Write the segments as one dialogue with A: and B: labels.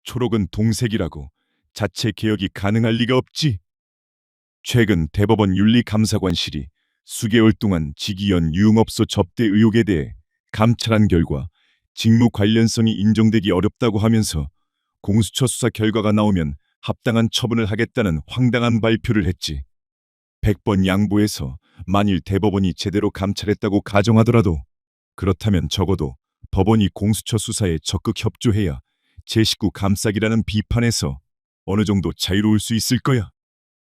A: 초록은 동색이라고 자체 개혁이 가능할 리가 없지. 최근 대법원 윤리감사관실이 수개월 동안 지기현 유흥업소 접대 의혹에 대해 감찰한 결과 직무 관련성이 인정되기 어렵다고 하면서 공수처 수사 결과가 나오면 합당한 처분을 하겠다는 황당한 발표를 했지. 100번 양보해서 만일 대법원이 제대로 감찰했다고 가정하더라도 그렇다면 적어도 법원이 공수처 수사에 적극 협조해야 제19 감싸기라는 비판에서 어느 정도 자유로울 수 있을 거야.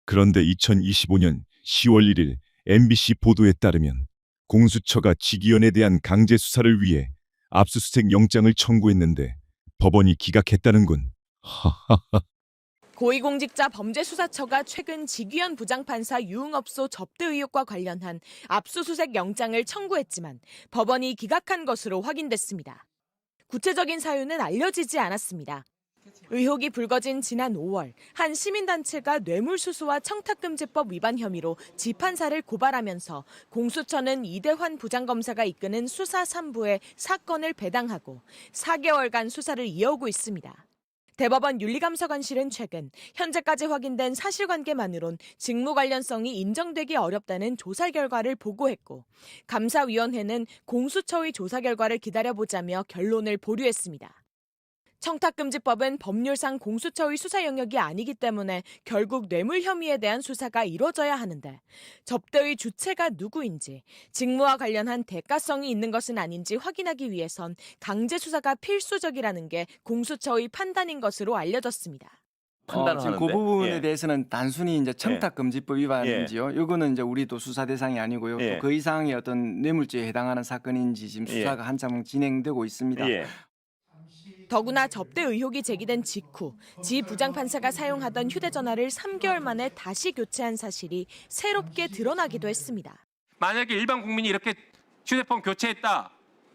A: 그런데 2025년 10월 1일 MBC 보도에 따르면 공수처가 지기현에 대한 강제 수사를 위해 압수수색 영장을 청구했는데 법원이 기각했다는군.
B: 고위공직자 범죄수사처가 최근 지기현 부장판사 유흥업소 접대 의혹과 관련한 압수수색 영장을 청구했지만 법원이 기각한 것으로 확인됐습니다. 구체적인 사유는 알려지지 않았습니다. 의혹이 불거진 지난 5월 한 시민단체가 뇌물수수와 청탁금지법 위반 혐의로 지 판사를 고발하면서 공수처는 이대환 부장검사가 이끄는 수사 3부에 사건을 배당하고 4개월간 수사를 이어오고 있습니다. 대법원 윤리감사관실은 최근 현재까지 확인된 사실관계만으론 직무 관련성이 인정되기 어렵다는 조사 결과를 보고했고 감사위원회는 공수처의 조사 결과를 기다려보자며 결론을 보류했습니다. 청탁금지법은 법률상 공수처의 수사 영역이 아니기 때문에 결국 뇌물 혐의에 대한 수사가 이뤄져야 하는데 접대의 주체가 누구인지 직무와 관련한 대가성이 있는 것은 아닌지 확인하기 위해선 강제 수사가 필수적이라는 게 공수처의 판단인 것으로 알려졌습니다.
C: 판단을
D: 지금
C: 하는데.
D: 그 부분에
C: 예.
D: 대해서는 단순히 이제 청탁금지법 위반인지요. 이거는 이제 우리도 수사 대상이 아니고요.
C: 예.
D: 또 그 이상의 어떤 뇌물죄에 해당하는 사건인지 지금 수사가 한참 진행되고 있습니다.
C: 예.
B: 더구나 접대 의혹이 제기된 직후 지 부장판사가 사용하던 휴대전화를 3개월 만에 다시 교체한 사실이 새롭게 드러나기도 했습니다.
E: 만약에 일반 국민이 이렇게 휴대폰 교체했다,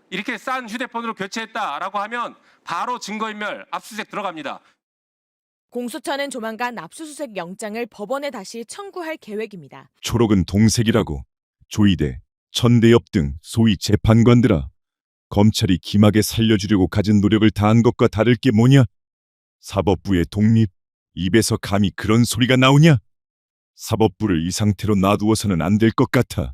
E: 이렇게 싼 휴대폰으로 교체했다라고 하면 바로 증거인멸 압수수색 들어갑니다.
B: 공수처는 조만간 압수수색 영장을 법원에 다시 청구할 계획입니다.
A: 초록은 동색이라고 조이대, 천대엽 등 소위 재판관들아. 검찰이 김하게 살려주려고 가진 노력을 다한 것과 다를 게 뭐냐? 사법부의 독립, 입에서 감히 그런 소리가 나오냐? 사법부를 이 상태로 놔두어서는 안 될 것 같아.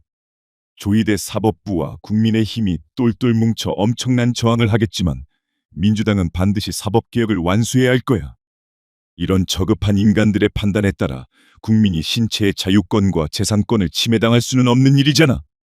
A: 조이대 사법부와 국민의힘이 똘똘 뭉쳐 엄청난 저항을 하겠지만 민주당은 반드시 사법개혁을 완수해야 할 거야. 이런 저급한 인간들의 판단에 따라 국민이 신체의 자유권과 재산권을 침해당할 수는 없는 일이잖아.